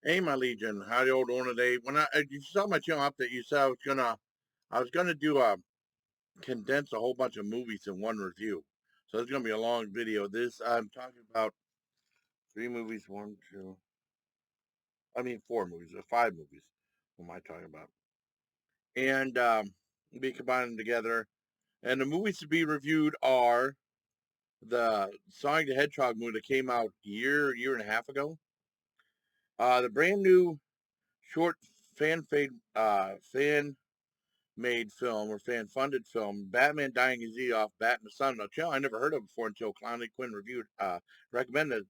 Hey, my Legion, how you all doing today? When you saw my channel update, you said I was gonna do condense a whole bunch of movies in one review. So it's gonna be a long video. This I'm talking about three movies, one, two, I mean four movies, or five movies. What am I talking about? And be combining together. And the movies to be reviewed are the Sonic the Hedgehog movie that came out year and a half ago. The brand new short fan made film or fan funded film, Batman Dying His Z off Batman Son, a channel I never heard of before until Clowney Quinn reviewed, recommended.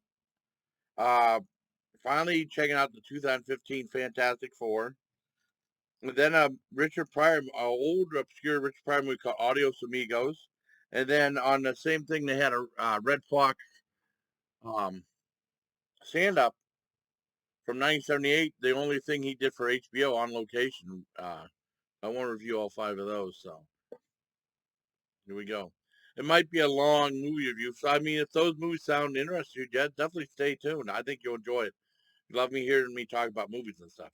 Uh, Finally checking out the 2015 Fantastic Four. And then Richard Pryor, old obscure Richard Pryor movie called Adios Amigos. And then on the same thing, they had a Red Fox um, stand up from 1978. The only thing he did for HBO on location. I want to review all five of those. So here we go. It might be a long movie review. So, I mean, if those movies sound interesting, yeah, definitely stay tuned. I think you'll enjoy it. You love me hearing me talk about movies and stuff.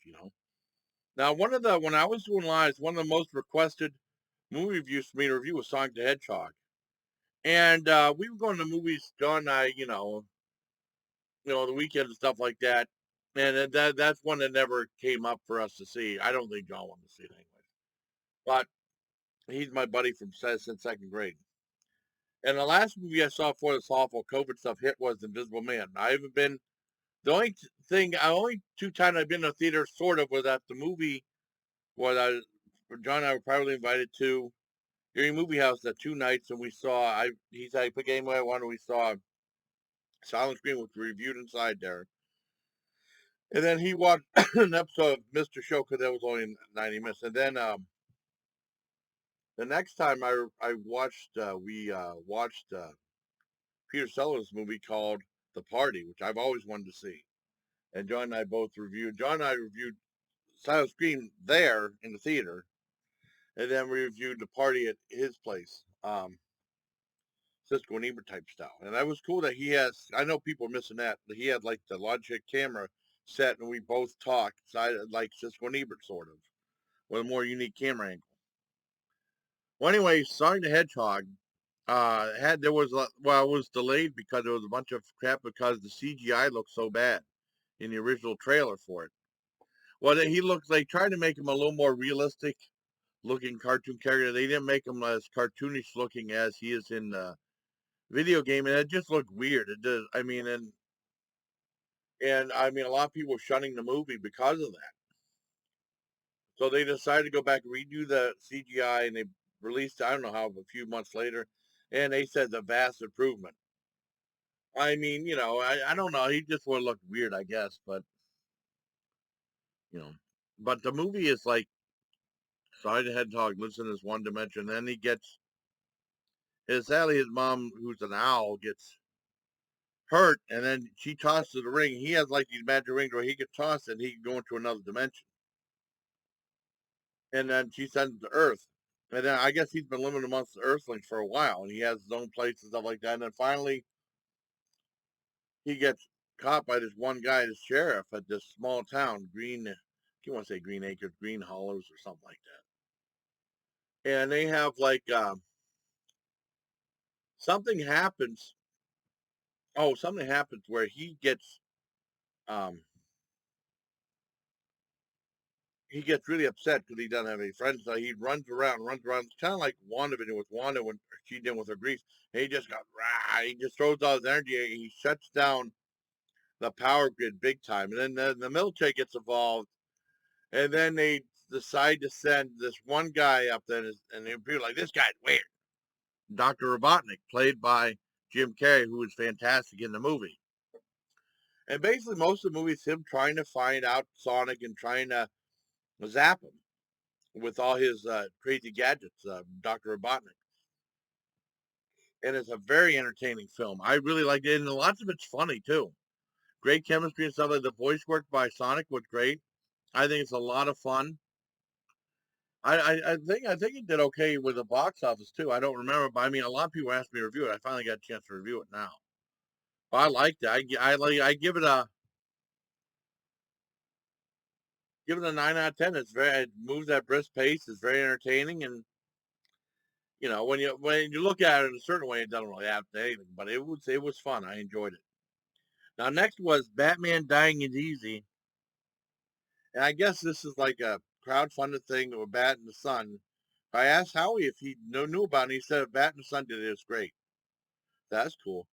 Now, when I was doing lives, one of the most requested movie reviews for me to review was Sonic the Hedgehog. And we were going to movies, John and I, the weekend and stuff like that. And that's one that never came up for us to see. I don't think John wanted to see it anyway. But he's my buddy from since second grade. And the last movie I saw before this awful COVID stuff hit was Invisible Man. I haven't been only two times I've been to a theater sort of was at the movie was I John and I were privately invited to Erie Movie House the two nights and we saw he said I pick any way I wanted. We saw Silent Scream, which we reviewed inside there. And then he watched an episode of Mr. Show because that was only 90 minutes. And then the next time I watched we watched Peter Sellers movie called The Party, which I've always wanted to see. And John and I both reviewed. John and I reviewed Silent Scream there in the theater, and then we reviewed The Party at his place, Cisco and Ebert type style. And that was cool that he has. I know people are missing that. But he had like the Logitech camera set, and we both talked side like Cisco and Ebert sort of, with a more unique camera angle. Well, anyway, Sonic the Hedgehog had there was well, it was delayed because there was a bunch of crap because the CGI looked so bad in the original trailer for it. Well, he looks. They tried to make him a little more realistic looking cartoon character. They didn't make him as cartoonish looking as he is in the video game, and it just looked weird. It does. I mean, and I mean, a lot of people were shunning the movie because of that. So they decided to go back and redo the CGI, and they released. I don't know how a few months later, and they said the vast improvement. I mean, I don't know. He just would have looked weird, I guess, but you know, but the movie is like Sonic the Hedgehog lives in this one dimension. Then he gets sadly his mom, who's an owl, gets hurt, and then she tosses the ring. He has like these magic rings where he could toss it, and he can go into another dimension. And then she sends him to Earth. And then I guess he's been living amongst the Earthlings for a while, and he has his own place and stuff like that. And then finally, he gets caught by this one guy, this sheriff at this small town, you want to say Green Acres, Green Hollows, or something like that. And they have like something happens. Oh, something happens where um, he gets really upset because he doesn't have any friends. So he runs around. It's kind of like WandaVision with Wanda when she did with her grief. And he just got rah. He just throws all his energy. And he shuts down the power grid big time. And then the military gets involved. And then they decide to send this one guy up there, and they're like, "This guy's weird." Dr. Robotnik, played by Jim Carrey, who was fantastic in the movie. And basically, most of the movie is him trying to find out Sonic and trying to zap him with all his crazy gadgets, Dr. Robotnik. And it's a very entertaining film. I really liked it, and lots of it's funny too. Great chemistry and stuff. Like the voice work by Sonic was great. I think it's a lot of fun. I think it did okay with the box office too. I don't remember, but I mean, a lot of people asked me to review it. I finally got a chance to review it now. But I liked it. I give it a give it a 9 out of 10. It moves at brisk pace. It's very entertaining, and when you look at it in a certain way, it doesn't really happen to anything. But it was fun. I enjoyed it. Now next was Batman Dying is Easy, and I guess this is like a crowdfunded thing with Bat and the Sun. I asked Howie if he knew about it. And he said if Bat and the Sun did it, it's great. That's cool.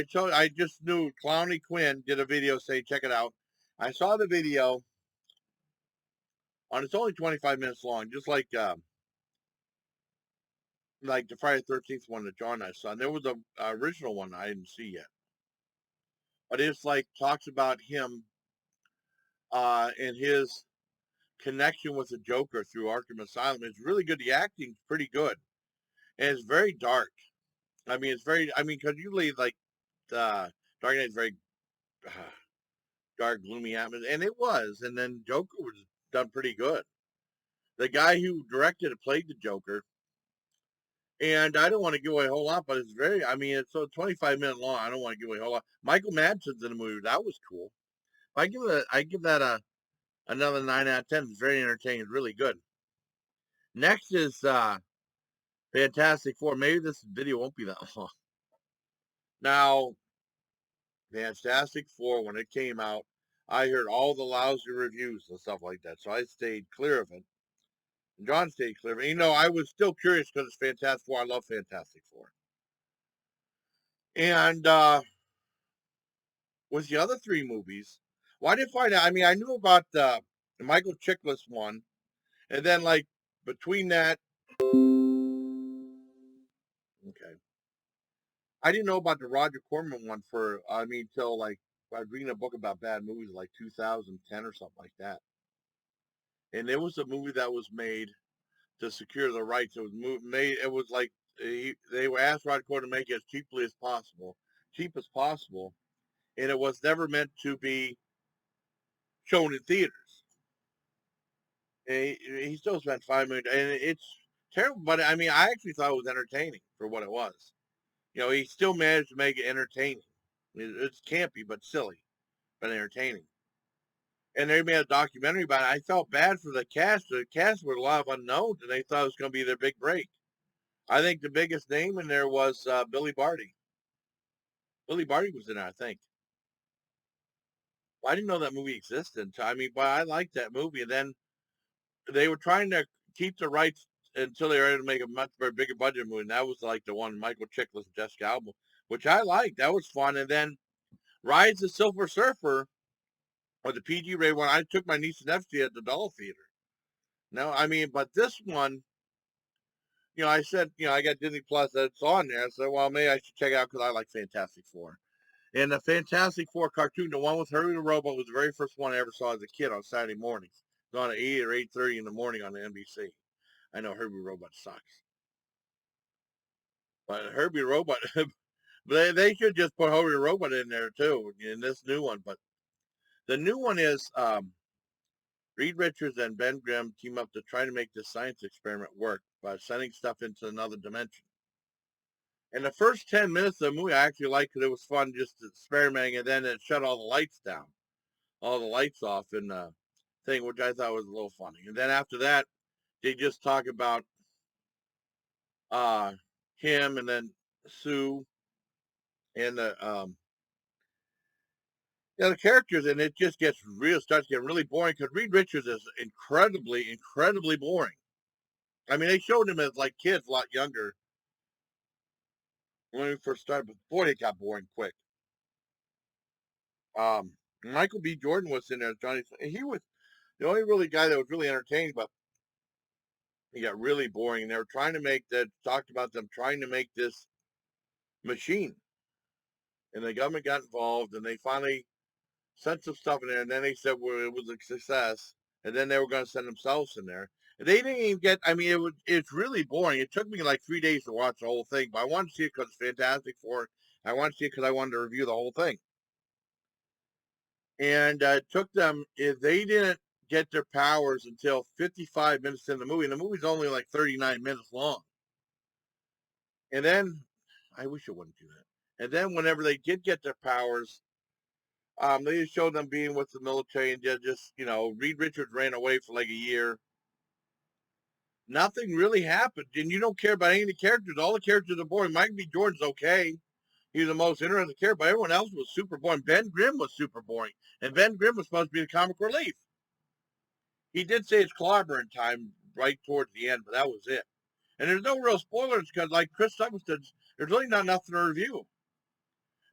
So I just knew Clowny Quinn did a video saying check it out. I saw the video on. It's only 25 minutes long, just like the Friday 13th one that John and I saw. And there was a original one I didn't see yet, but it's like talks about him and his connection with the Joker through Arkham Asylum. It's really good. The acting's pretty good, and it's very dark. I mean, it's very. I mean, because usually like Dark Knight is very uh, dark, gloomy atmosphere, and it was. And then Joker was done pretty good. The guy who directed it played the Joker, and I don't want to give away a whole lot, but it's very. I mean, it's so 25-minute long. I don't want to give away a whole lot. Michael Madsen's in the movie. That was cool. I give that another 9 out of 10. It's very entertaining. It's really good. Next is Fantastic Four. Maybe this video won't be that long. Now, Fantastic Four, when it came out, I heard all the lousy reviews and stuff like that, so I stayed clear of it. And John stayed clear of it. I was still curious because it's Fantastic Four. I love Fantastic Four. And with the other three movies, well, I didn't find out. I mean, I knew about the Michael Chiklis one, and then like between that, okay, I didn't know about the Roger Corman one till like I was reading a book about bad movies like 2010 or something like that. And it was a movie that was made to secure the rights. It was made. It was like they were asked Roger Corman to make it as cheap as possible, and it was never meant to be shown in theaters. And he still spent $5 million, and it's terrible. But I mean, I actually thought it was entertaining for what it was. He still managed to make it entertaining. It's campy but silly, but entertaining. And they made a documentary about it. I felt bad for the cast. The cast were a lot of unknowns, and they thought it was going to be their big break. I think the biggest name in there was Billy Barty. Billy Barty was in it, I think. Well, I didn't know that movie existed. I mean, but I liked that movie. And then they were trying to keep the rights until they were able to make a much bigger budget movie. And that was like the one Michael Chiklis and Jessica Alba, which I liked. That was fun. And then Rise of the Silver Surfer, or the PG rated one, I took my niece and nephew at the Dollar Theater. No, I mean, but this one, I said, I got Disney Plus, it's on there. I said, well, maybe I should check it out because I like Fantastic Four. And the Fantastic Four cartoon, the one with Herbie the Robot, was the very first one I ever saw as a kid on Saturday mornings. It was on at 8 or 8:30 in the morning on the NBC. I know Herbie the Robot sucks. But Herbie the Robot, they should just put Herbie the Robot in there too, in this new one. But the new one is Reed Richards and Ben Grimm team up to try to make this science experiment work by sending stuff into another dimension. And the first 10 minutes of the movie I actually liked because it was fun just experimenting, and then it shut all the lights down, all the lights off in the thing, which I thought was a little funny. And then after that, they just talk about uh, him and then Sue and the characters, and it just starts getting really boring because Reed Richards is incredibly boring. I mean, they showed him as like kids a lot younger when we first started, but boy, it got boring quick. Michael B. Jordan was in there as Johnny. He was the only really guy that was really entertaining, but he got really boring. And they were trying to make that talked about them trying to make this machine, and the government got involved, and they finally sent some stuff in there, and then they said well, it was a success, and then they were going to send themselves in there. And they didn't even get. I mean, it's really boring. It took me like 3 days to watch the whole thing, but I wanted to see it because it's Fantastic Four. I wanted to see it because I wanted to review the whole thing. And it took them. If they didn't get their powers until 55 minutes in the movie, and the movie's only like 39 minutes long. And then I wish it wouldn't do that. And then whenever they did get their powers, They just showed them being with the military and just Reed Richards ran away for like a year. Nothing really happened, and you don't care about any of the characters. All the characters are boring. Michael B. Jordan's okay. He's the most interesting character, but everyone else was super boring. Ben Grimm was super boring, and Ben Grimm was supposed to be the comic relief. He did say it's clobbering time right towards the end, but that was it. And there's no real spoilers because, like Chris Douglas said, there's really not nothing to review.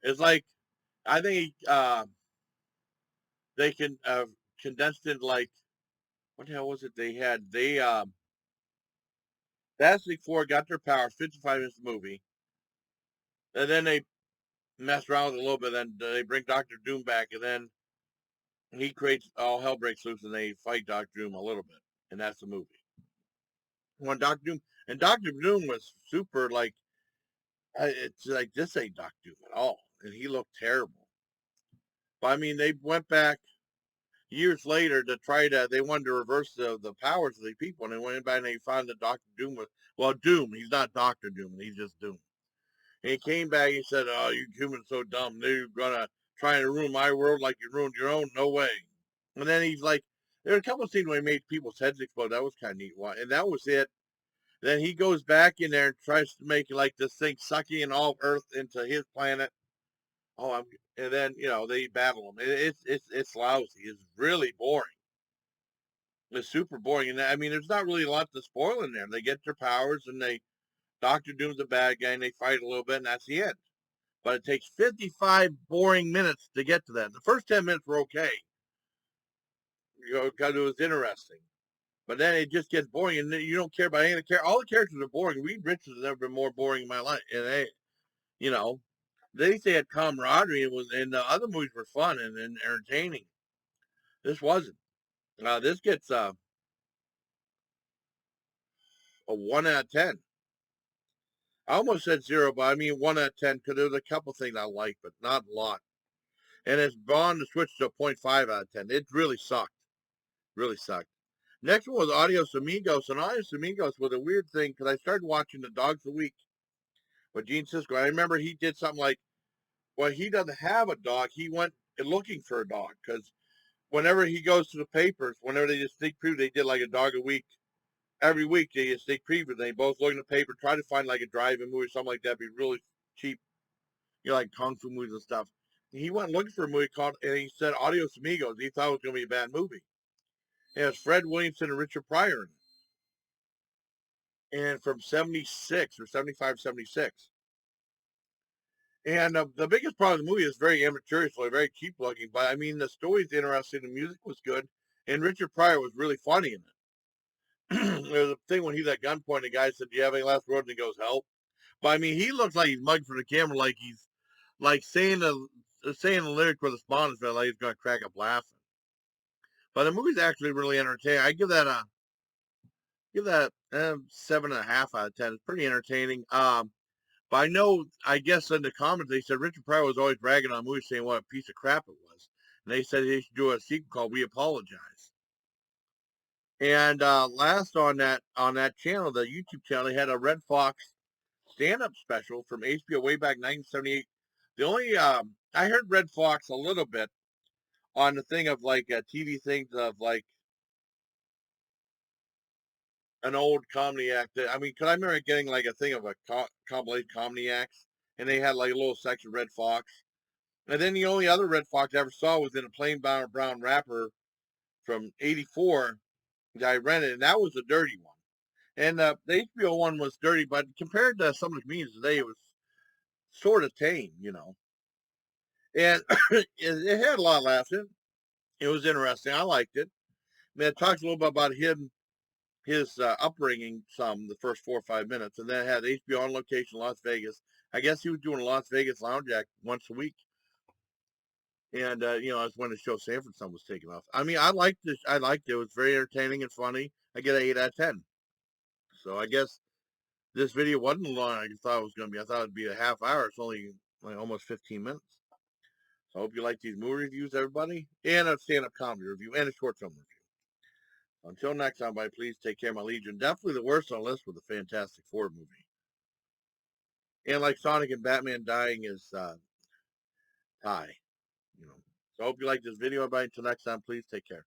It's like I think they can condensed in like what the hell was it they had? They Fantastic Four got their powers 55 minutes of the movie, and then they mess around with it a little bit. Then they bring Doctor Doom back, and then he creates all hell breaks loose, and they fight Doctor Doom a little bit, and that's the movie. When Doctor Doom was super like it's like this ain't Doctor Doom at all, and he looked terrible. But I mean, they went back years later to try to they wanted to reverse the powers of the people, and they went back and they found that Doctor Doom was Doom. He's not Doctor Doom, he's just Doom. And he came back and said, "Oh, you humans so dumb. They're gonna try to ruin my world like you ruined your own. No way." And then he's like, there were a couple of scenes where he made people's heads explode. That was kind of neat. And that was it. Then he goes back in there and tries to make like this thing sucking in all Earth into his planet. And then they battle him. It's lousy. It's really boring. It's super boring. And I mean, there's not really a lot to spoil in there. They get their powers and Doctor Doom's a bad guy and they fight a little bit and that's the end. But it takes 55 boring minutes to get to that. The first 10 minutes were okay, because it was interesting. But then it just gets boring, and you don't care about any of the characters. All the characters are boring. Reed Richards has never been more boring in my life. And you know, they say had camaraderie. And the other movies were fun and entertaining. This wasn't. This gets a 1 out of 10. I almost said zero, but I mean 1 out of 10 because there's a couple things I like, but not a lot. And it's gone to switch to a 0.5 out of 10. It really sucked. Really sucked. Next one was Adios Amigos, and Adios Amigos was a weird thing because I started watching the Dogs of the Week with Gene Sisco. I remember he did something like, well, he doesn't have a dog. He went looking for a dog because whenever he goes to the papers, whenever they just sneak preview, they did like a dog a week. Every week they just sneak preview. They both look in the paper, try to find like a drive-in movie or something like that, be really cheap, like kung fu movies and stuff. He went looking for a movie called, and he said Adios Amigos. He thought it was going to be a bad movie. It has Fred Williamson and Richard Pryor in it. And from 76 or 75, 76. And the biggest part of the movie is very amateurish, like very cheap looking. But I mean, the story's interesting, the music was good, and Richard Pryor was really funny in it. There's a thing when he's at gunpoint, the guy said, "Do you have any last words?" And he goes, "Help." But I mean, he looks like he's mugging for the camera, like he's like saying the lyric with a spawn, like he's gonna crack up laughing. But the movie's actually really entertaining. I give that 7.5 out of 10. It's pretty entertaining. But I guess in the comments, they said Richard Pryor was always ragging on movies, saying what a piece of crap it was. And they said they should do a sequel called We Apologize. And last on that channel, the YouTube channel, they had a Red Fox stand-up special from HBO way back 1978. The only I heard Red Fox a little bit on the thing of like TV things of like an old comedy act. I mean, cause I remember getting like a thing of a compilation comedy acts, and they had like a little section of Red Fox. And then the only other Red Fox I ever saw was in a plain brown wrapper from '84 that I rented, and that was a dirty one. And the HBO one was dirty, but compared to some of the comedians today, it was sort of tame. And it had a lot of laughs in it. It was interesting. I liked it. I mean, it talks a little bit about his upbringing the first 4 or 5 minutes, and then it had HBO on location Las Vegas. I guess he was doing a Las Vegas lounge act once a week. And that's when the show Sanford Son was taken off. I mean, I liked this. I liked it. It was very entertaining and funny. I get an 8 out of 10. So I guess this video wasn't long I thought it was going to be. I thought it'd be a half hour. It's only like almost 15 minutes. So I hope you like these movie reviews, everybody, and a stand-up comedy review and a short film review. Until next time, everybody, please take care of my Legion. Definitely the worst on the list with the Fantastic Four movie. And like Sonic and Batman dying is tie. So I hope you like this video. Everybody, until next time, please take care.